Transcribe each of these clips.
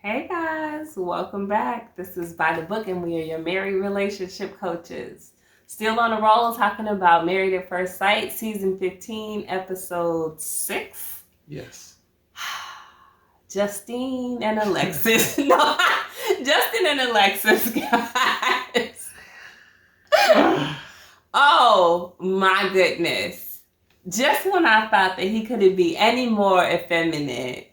Hey guys, welcome back. This is By the Book, and we are your married relationship coaches. Still on a roll talking about Married at First Sight, season 15, episode 6. Yes. Justine and Alexis. No, Justin and Alexis, guys. Oh my goodness. Just when I thought that he couldn't be any more effeminate,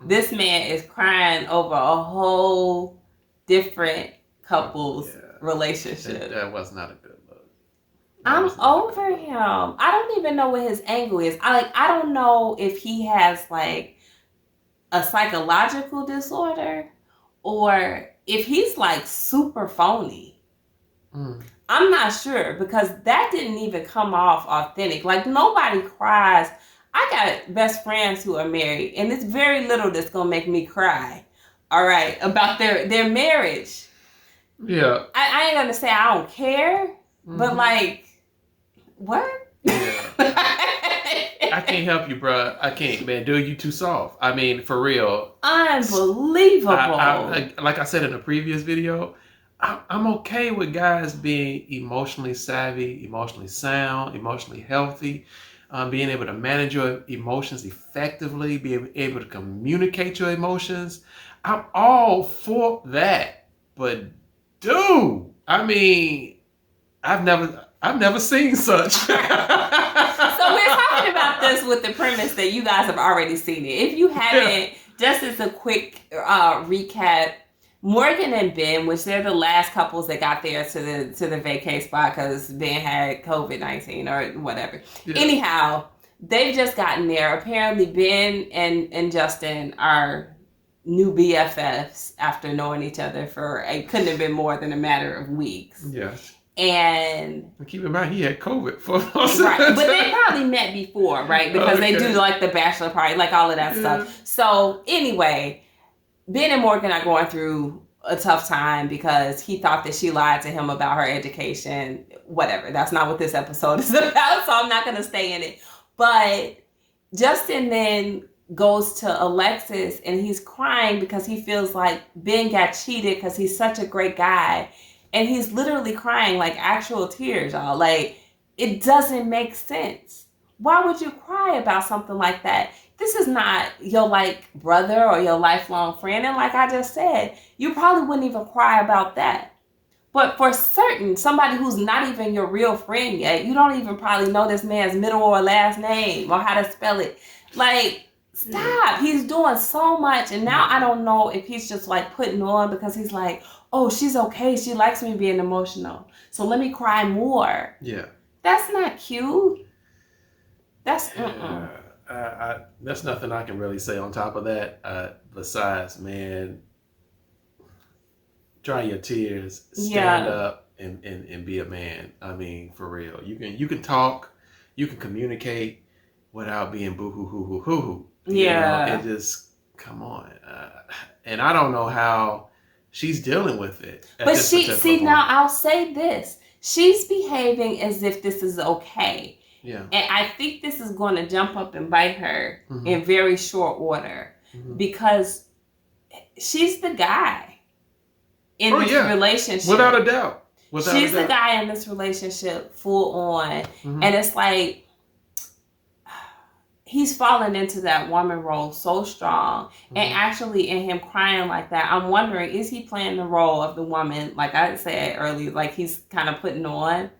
this man is crying over a whole different couple's relationship. That was not a good look. I'm over him. I don't even know what his angle is. I don't know if he has like a psychological disorder or if he's like super phony. I'm not sure because that didn't even come off authentic. Like nobody cries. I got best friends who are married, and it's very little that's gonna make me cry. All right, about their marriage. Yeah. I ain't gonna say I don't care, but like, what? Yeah. I can't help you, bro. I can't, man. Dude, you too soft. I mean, for real. Unbelievable. Like I said in a previous video, I'm okay with guys being emotionally savvy, emotionally sound, emotionally healthy. Being able to manage your emotions effectively, being able to communicate your emotions. I'm all for that. But dude, I mean, I've never seen such. So we're talking about this with the premise that you guys have already seen it. If you haven't, just as a quick recap, Morgan and Bihn, which they're the last couples that got there to the vacay spot because Bihn had COVID-19 or whatever. Yeah. Anyhow, they've just gotten there. Apparently, Bihn and Justin are new BFFs after knowing each other for it couldn't have been more than a matter of weeks. Yes. And keep in mind he had COVID for right, but they probably met before, right? Because they do like the bachelor party, like all of that stuff. So anyway, Bihn and Morgan are going through a tough time because he thought that she lied to him about her education. Whatever. That's not what this episode is about, so I'm not going to stay in it. But Justin then goes to Alexis and he's crying because he feels like Bihn got cheated because he's such a great guy. And he's literally crying like actual tears, y'all. Like, it doesn't make sense. Why would you cry about something like that? This is not your like brother or your lifelong friend. And like I just said, you probably wouldn't even cry about that. But for certain, somebody who's not even your real friend yet, you don't even probably know this man's middle or last name or how to spell it. Like, stop. He's doing so much. And now I don't know if he's just like putting on because he's like, oh, she's okay. She likes me being emotional. So let me cry more. Yeah. That's not cute. That's, there's nothing I can really say on top of that. Besides, man, dry your tears, stand up, and be a man. I mean, for real. You can talk, you can communicate without being boo hoo hoo hoo hoo hoo. Yeah. It just come on. And I don't know how she's dealing with it. But now I'll say this: she's behaving as if this is okay. Yeah. And I think this is going to jump up and bite her in very short order because she's the guy in this relationship. Without a doubt. She's the guy in this relationship full on. And it's like he's fallen into that woman role so strong. And actually in him crying like that, I'm wondering, is he playing the role of the woman, like I said earlier, like he's kind of putting on?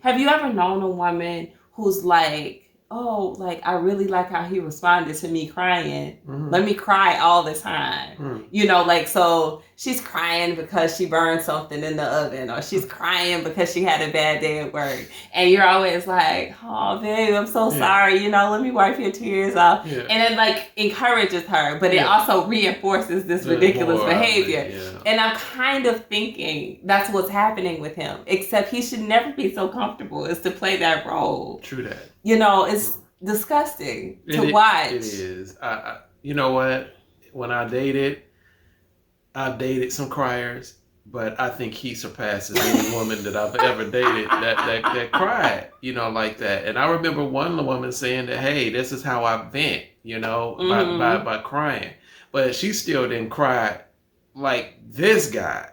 Have you ever known a woman who's like, oh, like, I really like how he responded to me crying. Let me cry all the time. You know, like, so she's crying because she burned something in the oven, or she's crying because she had a bad day at work. And you're always like, oh, babe, I'm so sorry. You know, let me wipe your tears off. And it, like, encourages her, but it also reinforces this ridiculous behavior. And I'm kind of thinking that's what's happening with him, except he should never be so comfortable as to play that role. True that. You know, it's disgusting to watch. It is. You know what? When I've dated some criers, but I think he surpasses any woman that I've ever dated that cried, you know, like that. And I remember one woman saying that, hey, this is how I vent, you know, by crying. But she still didn't cry like this guy.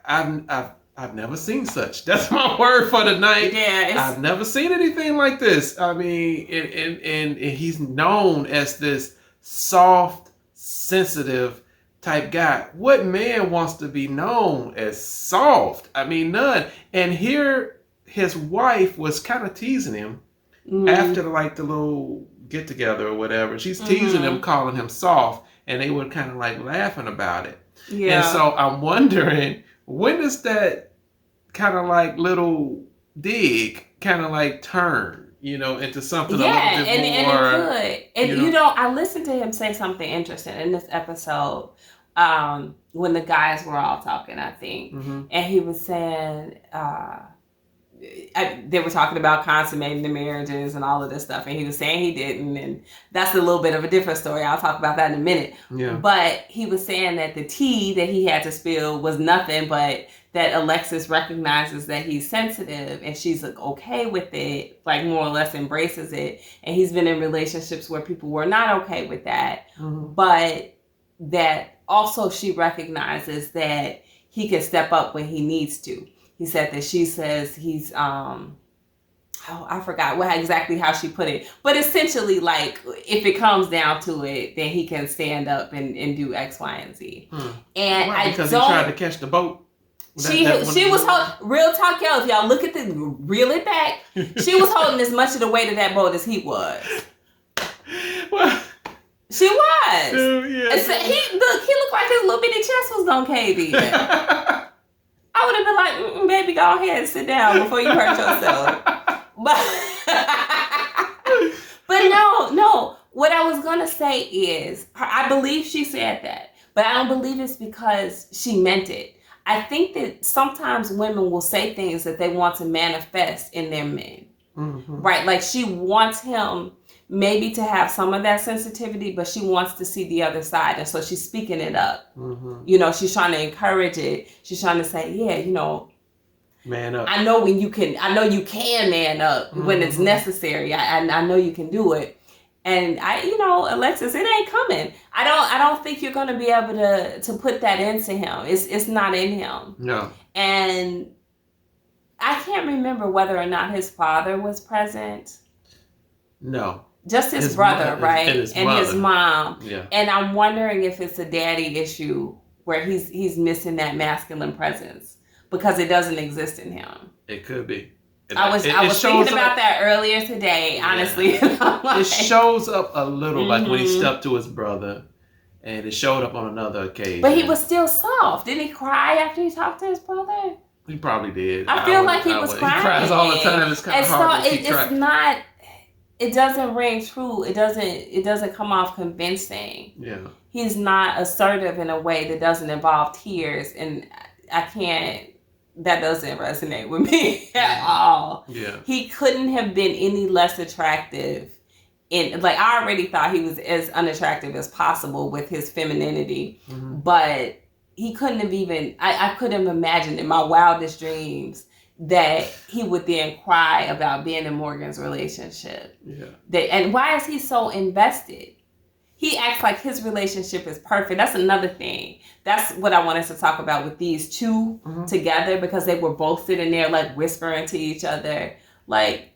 I've never seen such. That's my word for the night. Yeah, I've never seen anything like this. I mean, and he's known as this soft, sensitive type guy. What man wants to be known as soft? I mean, none. And here, his wife was kind of teasing him after like the little get together or whatever. She's teasing him, calling him soft, and they were kind of like laughing about it. Yeah. And so I'm wondering, when does that kind of like little dig kind of like turn, into something a little bit more? And it could. And I listened to him say something interesting in this episode when the guys were all talking, I think. And he was saying, they were talking about consummating the marriages and all of this stuff, and he was saying he didn't, and that's a little bit of a different story. I'll talk about that in a minute. Yeah. But he was saying that the tea that he had to spill was nothing, but that Alexis recognizes that he's sensitive, and she's like okay with it, like more or less embraces it. And he's been in relationships where people were not okay with that, but that also she recognizes that he can step up when he needs to. He said that she says he's, I forgot exactly how she put it. But essentially, like, if it comes down to it, then he can stand up and do X, Y, and Z. And why? Because he tried to catch the boat? She was holding, real talk, y'all, if y'all look at reel it back, she was holding as much of the weight of that boat as he was. Well, she was. Yeah. So he looked like his little bitty chest was going to cave in. I would have been like, baby, go ahead and sit down before you hurt yourself. But no. What I was going to say is, I believe she said that, but I don't believe it's because she meant it. I think that sometimes women will say things that they want to manifest in their men. Right? Like she wants him maybe to have some of that sensitivity, but she wants to see the other side. And so she's speaking it up. She's trying to encourage it. She's trying to say, man up. I know you can man up when it's necessary. I know you can do it. And Alexis, it ain't coming. I don't think you're going to be able to put that into him. It's not in him. No. And I can't remember whether or not his father was present. No. Just his brother, right? And his mom. Yeah. And I'm wondering if it's a daddy issue where he's missing that masculine presence because it doesn't exist in him. It could be. I was thinking about that earlier today, honestly. It shows up a little, like when he stepped to his brother, and it showed up on another occasion. But he was still soft. Didn't he cry after he talked to his brother? He probably did. I feel like he was crying. He cries all the time. It's kind of hard to keep track. It's not. It doesn't ring true. It doesn't come off convincing. Yeah. He's not assertive in a way that doesn't involve tears, and that doesn't resonate with me at all. Yeah. He couldn't have been any less attractive. I already thought he was as unattractive as possible with his femininity, but he couldn't have even, I couldn't have imagined in my wildest dreams that he would then cry about being in Morgan's relationship. Yeah. And why is he so invested? He acts like his relationship is perfect. That's another thing. That's what I wanted to talk about with these two together, because they were both sitting there like whispering to each other. Like,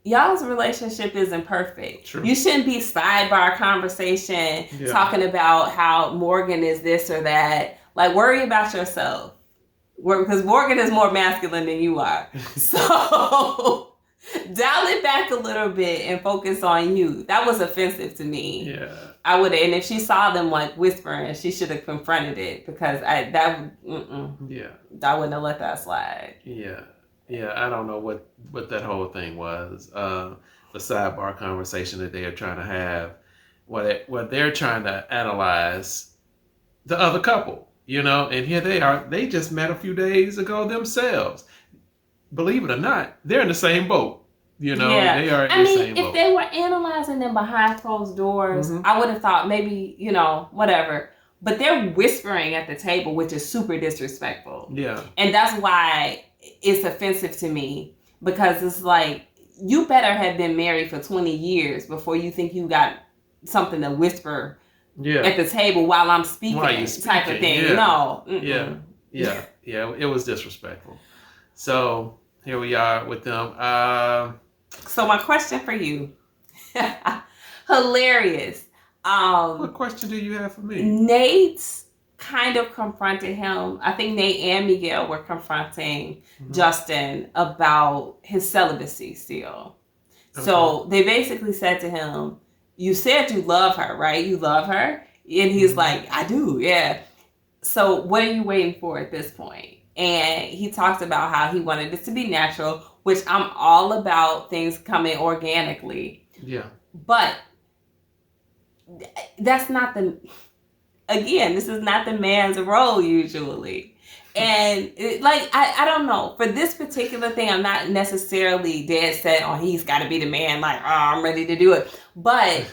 y'all's relationship isn't perfect. True. You shouldn't be sidebar conversation talking about how Morgan is this or that. Like, worry about yourself. Because Morgan is more masculine than you are. So dial it back a little bit and focus on you. That was offensive to me. Yeah. I would, and if she saw them like whispering, she should have confronted it, because I wouldn't have let that slide. Yeah. Yeah, I don't know what that whole thing was. The sidebar conversation that they are trying to have, what they're trying to analyze the other couple, and here they are. They just met a few days ago themselves. Believe it or not, they're in the same boat. They are in the same boat. If they were analyzing them behind closed doors, I would have thought maybe, whatever. But they're whispering at the table, which is super disrespectful. Yeah. And that's why it's offensive to me, because it's like, you better have been married for 20 years before you think you got something to whisper, at the table while I'm speaking, type of thing. Yeah. No. Yeah. It was disrespectful. So here we are with them. So my question for you, hilarious. What question do you have for me? Nate kind of confronted him. I think Nate and Miguel were confronting Justin about his celibacy still. Okay. So they basically said to him, you said you love her, right? You love her? And he's like, I do, yeah. So what are you waiting for at this point? And he talks about how he wanted this to be natural, which I'm all about things coming organically. Yeah. But that's not this is not the man's role usually. And I don't know. For this particular thing, I'm not necessarily dead set on he's got to be the man, like, oh, I'm ready to do it. But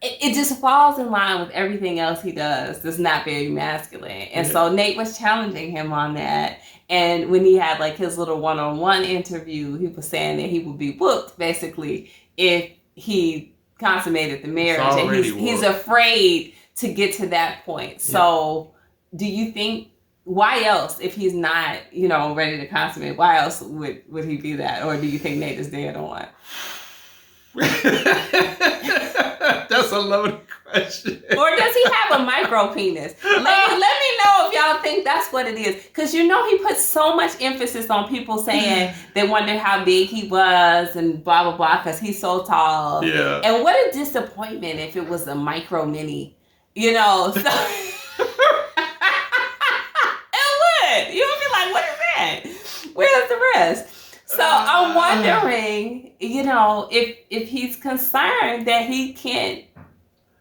it just falls in line with everything else he does that's not very masculine. And so Nate was challenging him on that. And when he had like his little one-on-one interview, he was saying that he would be whooped basically if he consummated the marriage. And he's afraid to get to that point. So do you think, why else, if he's not, ready to consummate, why else would he be that? Or do you think Nate is dead on? That's a loaded question. Or does he have a micro penis? Let me know if y'all think that's what it is. Because he puts so much emphasis on people saying they wonder how big he was and blah, blah, blah, because he's so tall. Yeah. And what a disappointment if it was a micro mini, So... It would. You'll be like, what is that? Where's the rest? So I'm wondering, if he's concerned that he can't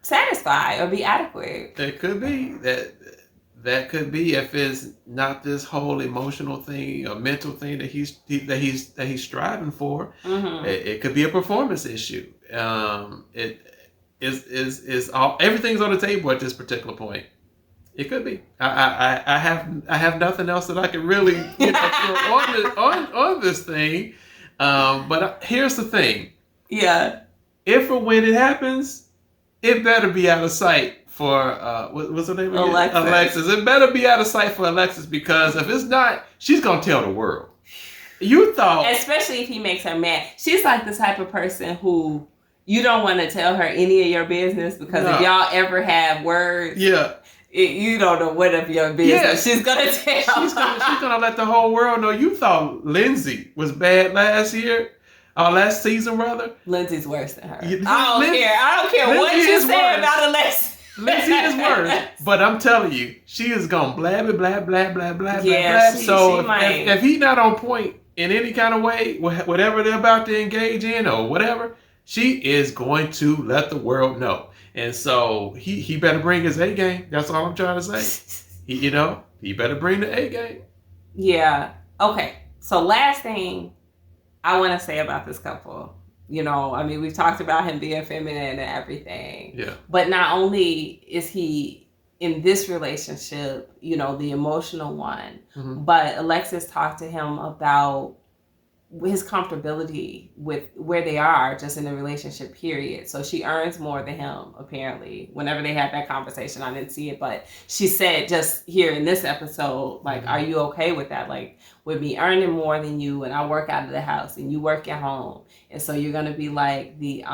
satisfy or be adequate. It could be that could be if it's not this whole emotional thing or mental thing that he's striving for. Mm-hmm. It could be a performance issue. It is all, everything's on the table at this particular point. It could be. I have nothing else that I can really throw on this thing. But here's the thing. Yeah. If or when it happens, it better be out of sight for what's her name again? Alexis. It better be out of sight for Alexis, because if it's not, she's gonna tell the world. You thought, especially if he makes her mad. She's like the type of person who you don't want to tell her any of your business, because if y'all ever have words, you don't know what of your business she's gonna tell. She's gonna let the whole world know. You thought Lindsay was bad last season rather. Lindsay's worse than her. I don't care what you say about Alexis. Lindsay is worse. But I'm telling you, she is gonna blab it, blab, blab, blab, blab, yeah, blab. So if he's not on point in any kind of way, whatever they're about to engage in or whatever, she is going to let the world know. And so he better bring his A game. That's all I'm trying to say. He better bring the A game. Yeah. Okay. So last thing I want to say about this couple. We've talked about him being feminine and everything. Yeah. But not only is he in this relationship, the emotional one, but Alexis talked to him about his comfortability with where they are just in the relationship period. So she earns more than him, apparently. Whenever they had that conversation, I didn't see it, but she said just here in this episode, like, are you okay with that? Like, with me earning more than you, and I work out of the house and you work at home, and so you're gonna be like the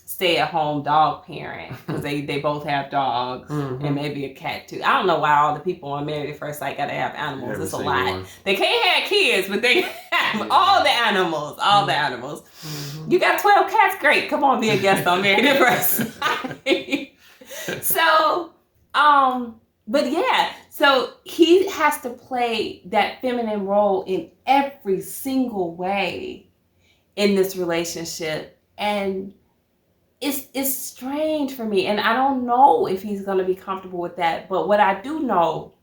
stay-at-home dog parent, because they both have dogs and maybe a cat too. I don't know why all the people on Married at First Sight gotta have animals. It's a lot. One. They can't have kids, but they have all the animals. All the animals. You got 12 cats? Great. Come on, be a guest on Married at First Sight. So, but yeah, so he has to play that feminine role in every single way in this relationship, and it's strange for me, and I don't know if he's going to be comfortable with that. But what I do know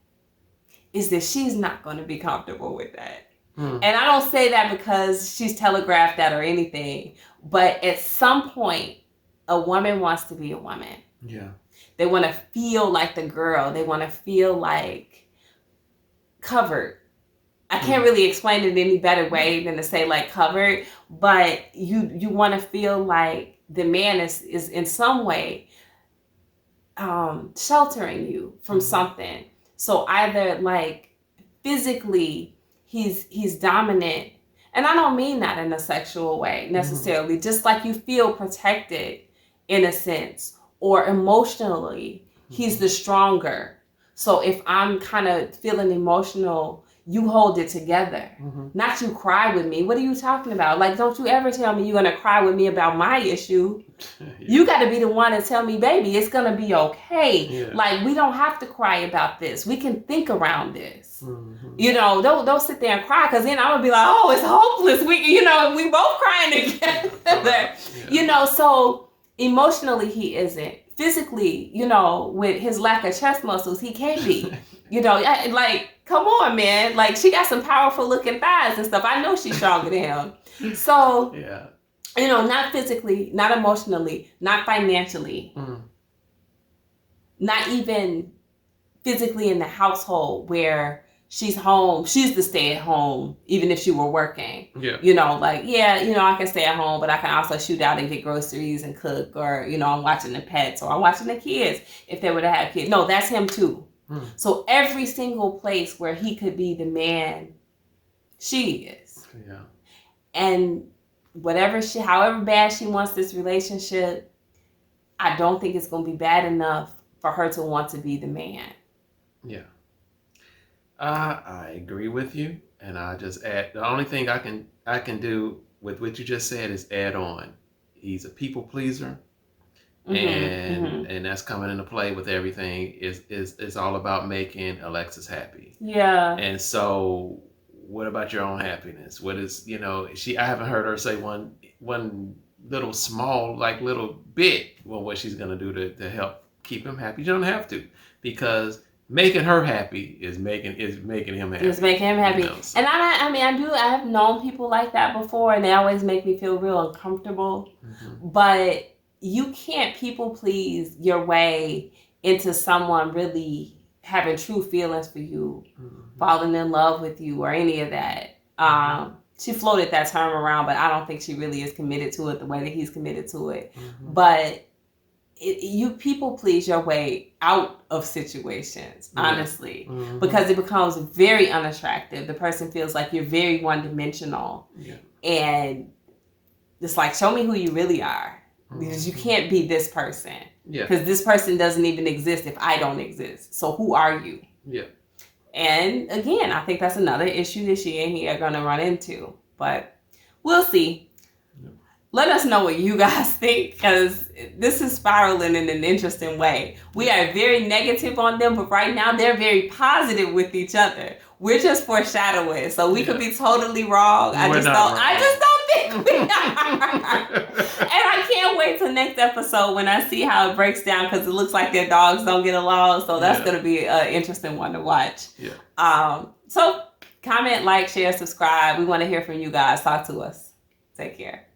is that she's not going to be comfortable with that. And I don't say that because she's telegraphed that or anything. But at some point, a woman wants to be a woman. Yeah. They want to feel like the girl. They want to feel like covered. I can't really explain it any better way than to say like covered. But you want to feel like the man is in some way sheltering you from something. So either like physically he's dominant, and I don't mean that in a sexual way necessarily, just like you feel protected in a sense, or emotionally he's the stronger. So if I'm kind of feeling emotional, you hold it together. Not you cry with me. What are you talking about? Like, don't you ever tell me you're going to cry with me about my issue. You got to be the one to tell me, baby, it's going to be okay. Yeah. Like, we don't have to cry about this. We can think around this. You know, don't sit there and cry, because then I'm going to be like, oh, it's hopeless. We both crying together. Yeah. You know, so emotionally he isn't. Physically, you know, with his lack of chest muscles, he can't be. You know, like, come on, man. Like, she got some powerful looking thighs and stuff. I know she's stronger than him. So, yeah. You know, not physically, not emotionally, not financially, not even physically in the household where she's home. She's the stay at home, even if she were working. Yeah. You know, like, yeah, you know, I can stay at home, but I can also shoot out and get groceries and cook, or, you know, I'm watching the pets, or I'm watching the kids if they were to have kids. No, that's him too. So every single place where he could be the man, she is. Yeah. And however bad she wants this relationship, I don't think it's going to be bad enough for her to want to be the man. Yeah. I agree with you, and I just add, the only thing I can do with what you just said is add on. He's a people pleaser, and that's coming into play with everything. Is all about making Alexis happy. Yeah. And so, what about your own happiness? What is, you know, I haven't heard her say one little small, like, little bit, well, what she's gonna do to help keep him happy. You don't have to, because making her happy is making him happy. It's making him happy. You know, so. And I have known people like that before, and they always make me feel real uncomfortable. But you can't people please your way into someone really having true feelings for you, falling in love with you, or any of that. She floated that term around, but I don't think she really is committed to it the way that he's committed to it. But you people please your way out of situations, honestly, because it becomes very unattractive. The person feels like you're very one-dimensional, and it's like, show me who you really are, because you can't be this person, because this person doesn't even exist if I don't exist. So who are you? And again, I think that's another issue that she and he are going to run into, but we'll see. Let us know what you guys think, because this is spiraling in an interesting way. We are very negative on them, but right now they're very positive with each other. We're just foreshadowing, so we could be totally wrong. I just don't think we are. And I can't wait till next episode when I see how it breaks down, because it looks like their dogs don't get along. So that's going to be an interesting one to watch. So comment, like, share, subscribe. We want to hear from you guys. Talk to us. Take care.